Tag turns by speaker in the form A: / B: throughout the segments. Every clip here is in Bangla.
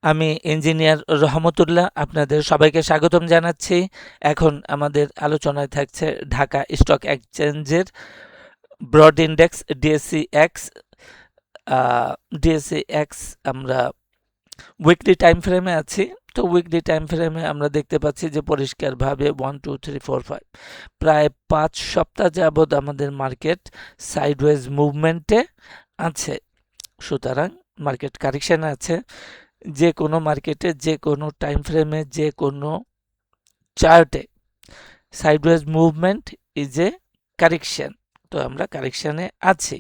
A: আমি ইঞ্জিনিয়ার রহমতুল্লাহ আপনাদের সবাইকে স্বাগতম জানাচ্ছি। এখন আমাদের আলোচনায় থাকছে ঢাকা স্টক এক্সচেঞ্জের broad index DSC X. DSC X আমরা উইকলি টাইম ফ্রেমে আছি। তো উইকলি টাইম ফ্রেমে আমরা দেখতে পাচ্ছি যে পরিষ্কারভাবে 1 2 3 4 5 প্রায় 5 সপ্তাহ যাবৎ আমাদের মার্কেট সাইডওয়েজ মুভমেন্টে আছে। সুতরাং মার্কেট কারেকশানে আছে। যে কোনো মার্কেটে যে কোনো টাইম ফ্রেমে যে কোনো চার্টে sideways movement is a correction. তো আমরা কারেকশানে আছি।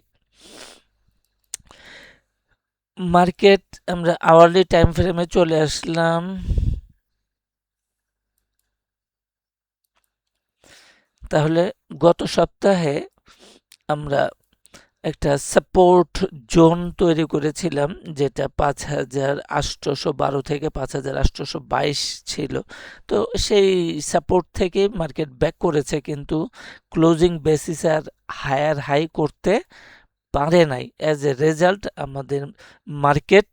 A: মার্কেট আমরা আওয়ারলি টাইম ফ্রেমে চলে আসলাম। তাহলে গত সপ্তাহে আমরা একটা সাপোর্ট জোন তৈরি করেছিলাম, যেটা 5812 থেকে 5822 ছিল। তো সেই সাপোর্ট থেকে মার্কেট ব্যাক করেছে, কিন্তু ক্লোজিং বেসিস আর হায়ার হাই করতে পারে নাই। অ্যাজ এ রেজাল্ট আমাদের মার্কেট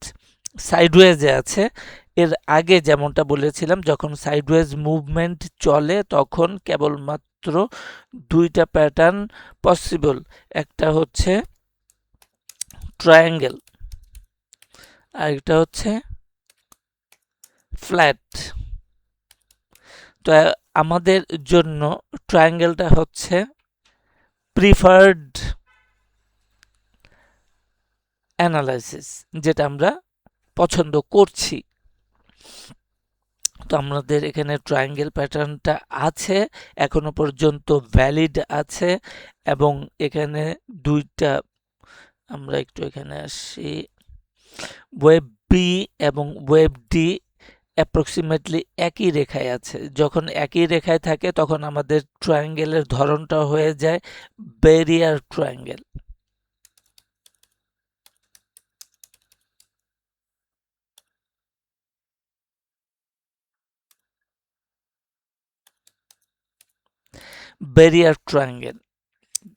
A: সাইডওয়েজে আছে। এর আগে যেমনটা বলেছিলাম, যখন সাইডওয়েজ মুভমেন্ট চলে তখন কেবলমাত্র দুইটা প্যাটার্ন পসিবল। একটা হচ্ছে ট্রায়াঙ্গেল, আর একটা হচ্ছে ফ্ল্যাট। তো আমাদের জন্য ট্রায়াঙ্গেলটা হচ্ছে প্রিফার্ড অ্যানালাইসিস, যেটা আমরা পছন্দ করছি। তো আমাদের এখানে ট্রায়াঙ্গেল প্যাটার্নটা আছে, এখনো পর্যন্ত ভ্যালিড আছে। এবং এখানে দুইটা, আমরা একটু এখানে আসি, ওয়েব বি এবং ওয়েব ডি অ্যাপ্রক্সিমেটলি একই রেখায় আছে। যখন একই রেখায় থাকে তখন আমাদের ট্রায়াঙ্গেলের ধরনটা হয়ে যায় ব্যারিয়ার ট্রায়াঙ্গেল। ব্যারিয়ার ট্রায়াঙ্গেল,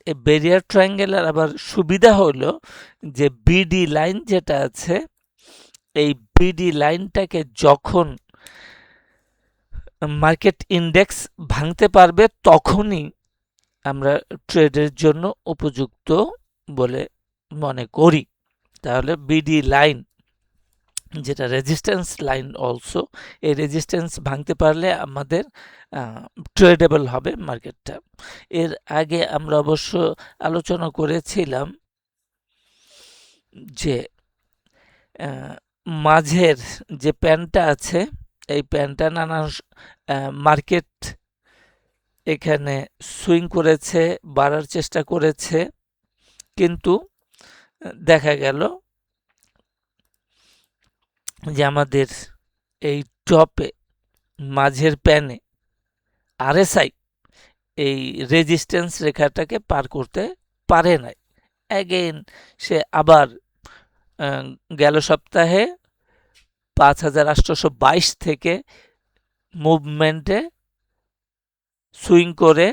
A: এই ব্যারিয়ার ট্রায়াঙ্গেলের আবার সুবিধা হলো যে বিডি লাইন যেটা আছে, এই বিডি লাইনটাকে যখন মার্কেট ইন্ডেক্স ভাঙতে পারবে তখনই আমরা ট্রেডের জন্য উপযুক্ত বলে মনে করি। তাহলে বিডি লাইন, যেটা রেজিস্ট্যান্স লাইন অলসো, এই রেজিস্ট্যান্স ভাঙতে পারলে আমাদের ট্রেডেবল হবে মার্কেটটা। এর আগে আমরা অবশ্য আলোচনা করেছিলাম যে মাঝের যে প্যানটা আছে, এই প্যানটা নানা মার্কেট এখানে সুইং করেছে, বাড়ার চেষ্টা করেছে, কিন্তু দেখা গেল যে আমাদের এই টপে মাঝের প্যানে আরএসআই এই রেজিস্ট্যান্স রেখাটাকে পার করতে পারে নাই। অ্যাগেন সে আবার গেল সপ্তাহে 5822 থেকে মুভমেন্টে সুইং করে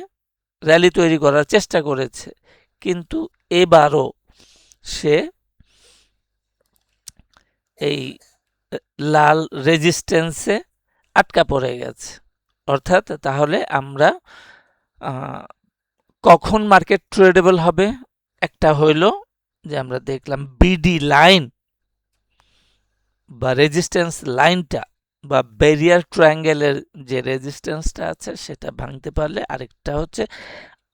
A: র্যালি তৈরি করার চেষ্টা করেছে, কিন্তু এবারও সে এই লাল রেজিস্ট্যান্সে আটকা পড়ে গেছে। অর্থাৎ তাহলে আমরা কখন মার্কেট ট্রেডেবল হবে, একটা হইল যে আমরা দেখলাম বিডি লাইন বা রেজিস্ট্যান্স লাইনটা বা ব্যারিয়ার ট্রায়াঙ্গেলের যে রেজিস্ট্যান্সটা আছে সেটা ভাঙতে পারলে, আরেকটা হচ্ছে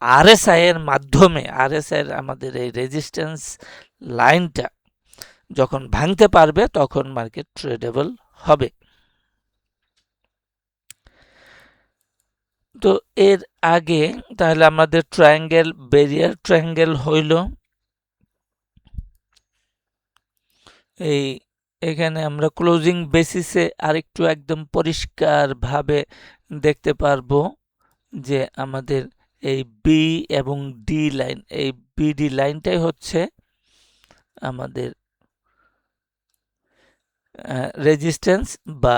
A: আরএসআই এর মাধ্যমে, আরএসআই এর আমাদের এই রেজিস্ট্যান্স লাইনটা যখন ভাঙতে পারবে তখন মার্কেট ট্রেডেবল হবে। তো এর আগে তাহলে আমাদের ট্রায়াঙ্গেল ব্যারিয়ার ট্রায়াঙ্গেল হইল এই, এখানে আমরা ক্লোজিং বেসিসে আরেকটু একদম পরিষ্কারভাবে দেখতে পারবো যে আমাদের এই বি এবং ডি লাইন, এই বিডি লাইনটাই হচ্ছে আমাদের রেজিস্ট্যান্স বা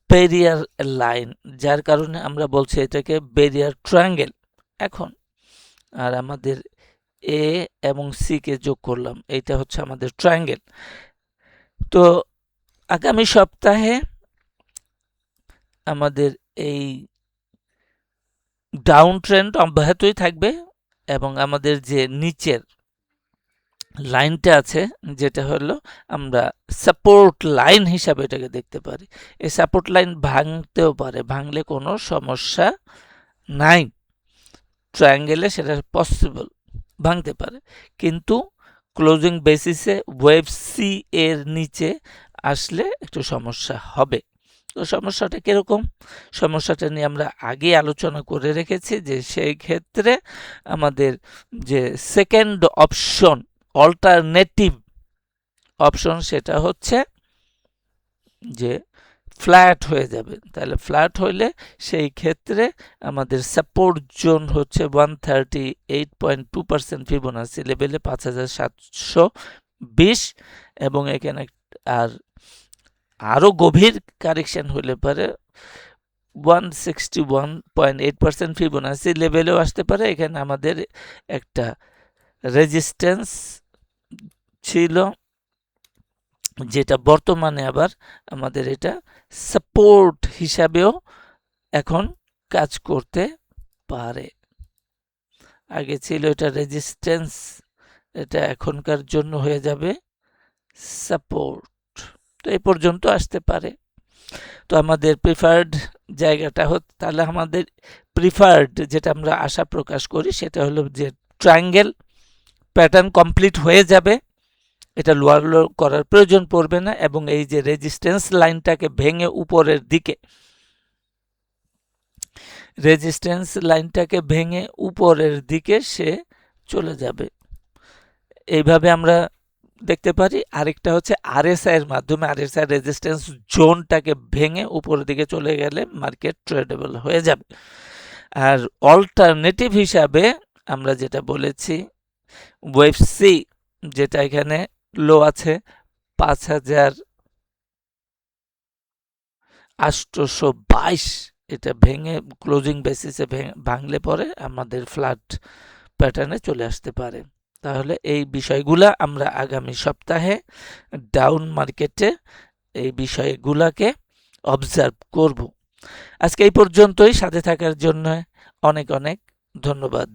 A: ব্যারিয়ার লাইন, যার কারণে আমরা বলছি এটাকে ব্যারিয়ার ট্রায়াঙ্গেল। এখন আর আমাদের এ এবং সি কে যোগ করলাম, এইটা হচ্ছে আমাদের ট্রায়াঙ্গেল। তো আগামী সপ্তাহে আমাদের এই ডাউন ট্রেন্ড অব্যাহতই থাকবে এবং আমাদের যে নিচের লাইনটা আছে যেটা হলো আমরা সাপোর্ট লাইন হিসাবে এটাকে দেখতে পারি। এই সাপোর্ট লাইন ভাঙতেও পারে, ভাঙলে কোনো সমস্যা নাই, ট্রায়াঙ্গেলে সেটা পসিবল, ভাঙতে পারে, কিন্তু ক্লোজিং বেসিসে ওয়েভ সি এর নিচে আসলে একটু সমস্যা হবে। তো সমস্যাটা কিরকম? সমস্যাটা নিয়ে আমরা আগে আলোচনা করে রেখেছি যে সেই ক্ষেত্রে আমাদের যে সেকেন্ড অপশন, অল্টারনেটিভ অপশন, সেটা হচ্ছে যে ফ্ল্যাট হয়ে যাবে। তাহলে ফ্ল্যাট হইলে সেই ক্ষেত্রে আমাদের সাপোর্ট জোন হচ্ছে 138.2% ফিবোনাসি লেভেলে 5720, এবং এখানে আরো গভীর কারেকশন হলে পারে 161.8% ফিবোনাসি লেভেলেও আসতে পারে। এখানে আমাদের একটা রেজিস্ট্যান্স ছিল যেটা বর্তমানে আবার আমাদের এটা সাপোর্ট হিসাবেও এখন কাজ করতে পারে। আগে ছিল এটা রেজিস্ট্যান্স, এটা এখনকার জন্য হয়ে যাবে সাপোর্ট। তো এই পর্যন্ত আসতে পারে। তো আমাদের প্রিফার্ড জায়গাটা হচ্ছে, তাহলে আমাদের প্রিফার্ড যেটা আমরা আশা প্রকাশ করি সেটা হলো যে ট্রায়াঙ্গেল প্যাটার্ন কমপ্লিট হয়ে যাবে, এটা লোয়ার লো করার প্রয়োজন পড়বে না, এবং এই যে রেজিস্ট্যান্স লাইনটাকে ভেঙে উপরের দিকে, রেজিস্ট্যান্স লাইনটাকে ভেঙে উপরের দিকে সে চলে যাবে। এইভাবে আমরা দেখতে পারি। আরেকটা হচ্ছে আরএসআই এর মাধ্যমে, আরএসআই রেজিস্ট্যান্স জোনটাকে ভেঙে উপরের দিকে চলে গেলে মার্কেট ট্রেডেবল হয়ে যাবে। আর অল্টারনেটিভ হিসাবে আমরা যেটা বলেছি ওয়েভ সি, যেটা এখানে লো আছে 5822, এটা ভেঙে ক্লোজিং বেসিসে ভাঙলে পরে আমাদের ফ্ল্যাট প্যাটার্নে চলে আসতে পারে। তাহলে এই বিষয়গুলা আমরা আগামী সপ্তাহে ডাউন মার্কেটে এই বিষয়গুলাকে অবজার্ভ করব। আজকে এই পর্যন্তই, সাথে থাকার জন্য অনেক অনেক ধন্যবাদ।